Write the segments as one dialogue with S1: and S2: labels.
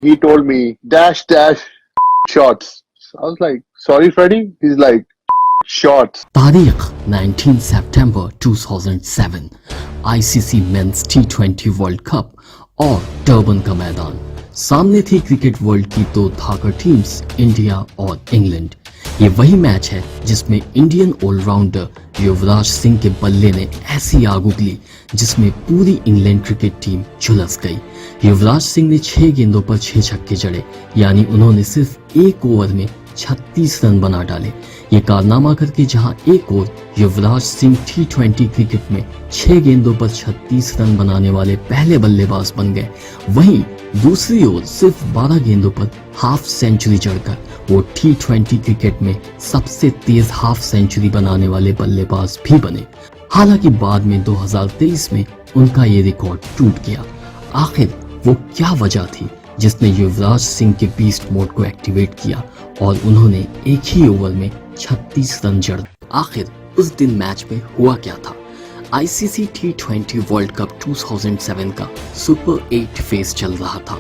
S1: He told me dash dash shots. I was like, sorry, Freddie. He's like, shots.
S2: तारीख 19 सितंबर 2007 ICC men's टी20 world cup और Durban का मैदान। सामने थी cricket world की दो धाकड़ टीम्स इंडिया और इंग्लैंड। ये वही मैच है जिसमें इंडियन ऑलराउंडर युवराज सिंह के बल्ले ने ऐसी आग उगली जिसमें पूरी इंग्लैंड क्रिकेट टीम झुलस गई। युवराज सिंह ने 6 गेंदों पर 6 छक्के जड़े, यानी उन्होंने सिर्फ एक ओवर में 36 रन बना डाले। ये कारनामा करके जहां एक ओर युवराज सिंह टी20 क्रिकेट में 6 गेंदों पर 36 रन बनाने वाले पहले बल्लेबाज बन गए, वहीं दूसरी ओर सिर्फ 12 गेंदों पर हाफ सेंचुरी जड़कर वो टी20 क्रिकेट में सबसे तेज हाफ सेंचुरी बनाने वाले बल्लेबाज भी बने। हालांकि बाद में 2023 में उनका ये रिकॉर्ड टूट गया। आखिर वो क्या वजह थी जिसने युवराज सिंह के बीस्ट मोड को एक्टिवेट किया और उन्होंने एक ही ओवर में 36 रन जड़। आखिर उस दिन मैच में हुआ क्या था? आईसीसी टी20 वर्ल्ड कप 2007 का सुपर 8 फेज चल रहा था।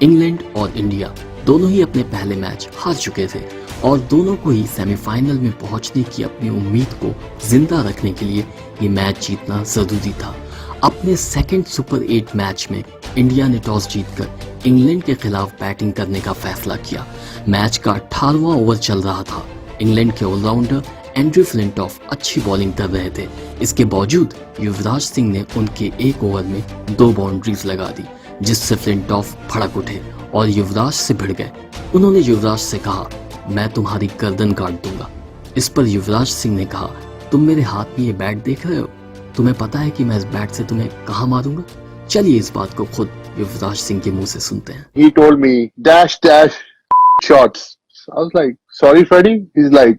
S2: इंग्लैंड और इंडिया दोनों ही अपने पहले मैच हार चुके थे और दोनों को ही सेमीफाइनल में पहुंचने की अपनी उम्मीद को जिंदा रखने के लिए ये मैच जीतना जरूरी था। अपने सेकंड सुपर 8 मैच में इंडिया ने टॉस जीतकर इंग्लैंड के खिलाफ बैटिंग करने का फैसला किया। मैच का 18वां ओवर चल रहा था। इंग्लैंड के ऑलराउंडर एंड्रू फ्लिंटॉफ अच्छी बॉलिंग कर रहे थे। इसके बावजूद युवराज सिंह ने उनके एक ओवर में 2 बाउंड्रीज लगा दी, जिससे फ्लिंटॉफ भड़क उठे और युवराज से भिड़ गए। उन्होंने युवराज से कहा, मैं तुम्हारी गर्दन काट दूंगा। इस पर युवराज सिंह ने कहा, तुम मेरे हाथ में ये बैट देख रहे हो? तुम्हें पता है कि मैं इस बैट से तुम्हें कहाँ मारूंगा? चलिए इस बात को खुद युवराज सिंह के मुंह से सुनते हैं।
S1: He told me dash dash shots. I was like, sorry, Freddie. He's like,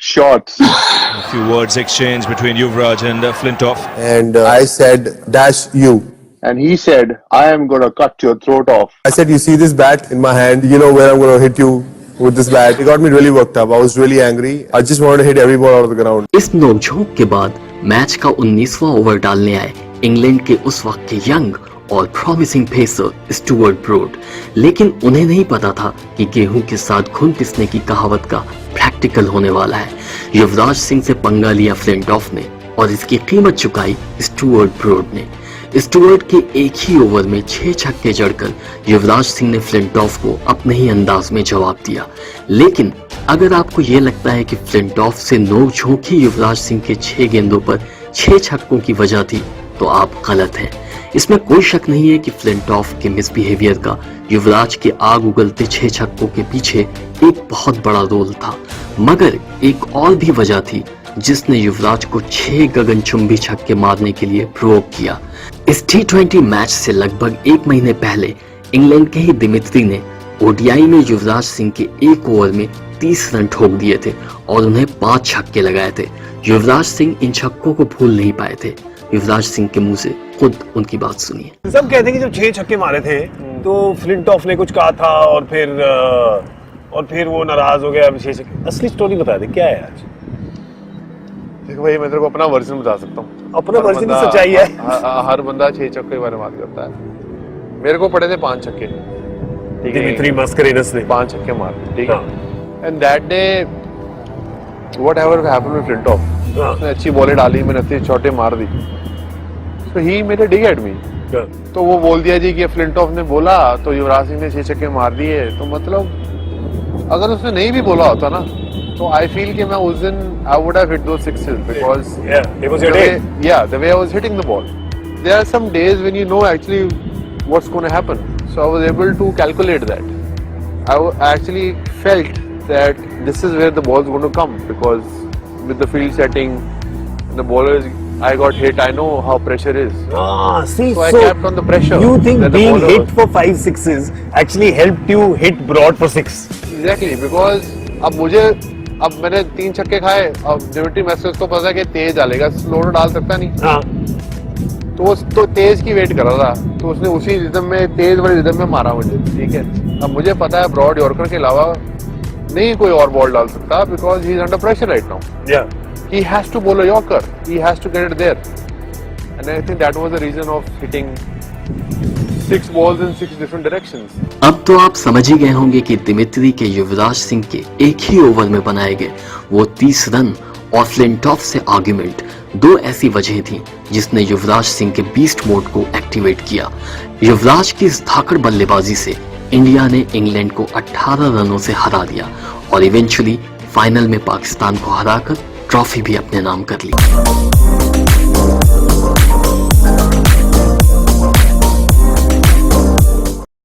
S1: shots.
S3: A few words exchanged between Yuvraj and Flintoff.
S4: And I said, dash you.
S1: And he said, I am gonna cut your throat off.
S4: I said, you see this bat in my hand, you know where I'm going to hit you with this bat. It got me really worked up. I was really angry. I just wanted to hit every ball out of the ground.
S2: इस नोकझोंक के बाद match का 19वां over डालने आए England के उस वक्त के यंग और प्रॉमिसिंग पेसर स्टुअर्ट ब्रॉड। लेकिन उन्हें नहीं पता था कि गेहूं के साथ खून पिसने की कहावत का प्रैक्टिकल होने वाला है। युवराज सिंह से पंगा लिया फ्लिंटॉफ ने और इसकी कीमत चुकाई स्टुअर्ट ब्रॉड ने। स्टुअर्ट के एक ही ओवर में 6 छक्के जड़कर युवराज सिंह ने फ्लिंटॉफ को अपने ही अंदाज में जवाब दिया। लेकिन अगर आपको ये लगता है कि फ्लिंटॉफ से नोक-झोंक ही युवराज सिंह के 6 गेंदों पर 6 छक्कों की वजह थी, तो आप गलत हैं। इसमें कोई शक नहीं है कि फ्लिंटॉफ के मिसबिहेवियर का युवराज के आग उगलते 6 छक्कों के पीछे एक बहुत बड़ा रोल था। मगर एक और भी वजह थी जिसने युवराज को 6 गगनचुंबी छक्के मारने के लिए प्रोवोक किया। इस टी20 मैच से लगभग 1 महीने पहले इंग्लैंड के ही दिमित्री ने ओडीआई में युवराज सिंह के एक ओवर में 30 रन ठोक दिए थे और उन्हें 5 छक्के लगाए थे। युवराज सिंह इन छक्कों को भूल नहीं पाए थे। युवराज सिंह के मुंह से खुद उनकी बात सुनिए।
S5: सब कहते हैं कि जब 6 छक्के मारे थे तो फ्लिंटॉफ ने कुछ कहा था और फिर वो नाराज हो गया। 6 छक्के, असली स्टोरी बता दे, क्या है आज?
S4: देखो भाई, मैं तेरे को अपना वर्जन बता सकता हूँ।
S5: अपना वर्जन ही सच्चाई है।
S4: हर बंदा 6 छक्के के बारे में बात करता है। मेरे को पड़े थे 5 छक्के, ठीक है?
S5: दिमित्री मस्करेनस ने
S4: 5 छक्के मारे, ठीक है? And that day whatever happened with Flintoff, उसने अच्छी बॉलें डाली, मैंने अच्छी शॉटें मार दी, सो he made a dig at me. तो वो बोल दिया जी कि फ्लिंटॉफ ने बोला तो युवराज सिंह ने 6 छक्के मार दिए। तो मतलब अगर उसने नहीं भी बोला होता ना, तो आई फील कि मैं उस दिन I would have hit those sixes because
S5: it was your day.
S4: the way I was hitting the ball. There are some days when you know actually what's going to happen. So I was able to calculate that. I actually felt that this is where the ball is going to come because with the field setting, the bowlers, I got hit. I know how pressure is.
S5: See,
S4: So I kept on the pressure.
S5: You think
S4: that the
S5: being
S4: bowler
S5: hit
S4: was-
S5: for 5 sixes actually helped you hit broad for 6?
S4: Exactly, because अब मैंने 3 छक्के खाए। अब Dimitri message को पता है कि तेज डालेगा, स्लो तो डाल सकता नहीं।
S5: हाँ,
S4: तो वो तो तेज की वेट कर रहा था, तो उसने उसी रिदम में, तेज वाली रिदम में मारा मुझे, ठीक है? अब मुझे पता है ब्रॉड यॉर्कर के अलावा नहीं कोई और बॉल डाल सकता because he is under pressure right now.
S5: yeah.
S4: He has to bowl a yorker. He has to get it there. And I think that was the reason of hitting 6 balls in 6 different directions.
S2: अब तो आप समझ ही गए होंगे कि Dmitry के युवराज सिंह के एक ही ओवर में बनाए गए वो 30 रन और फ्लिंटॉफ से आर्ग्यूमेंट दो ऐसी वजह थी जिसने युवराज सिंह के बीस्ट मोड को एक्टिवेट किया। युवराज की इस धाकड़ बल्लेबाजी से इंडिया ने इंग्लैंड को 18 रनों से हरा दिया और इवेंचुअली फाइनल में पाकिस्तान को हराकर ट्रॉफी भी अपने नाम कर ली।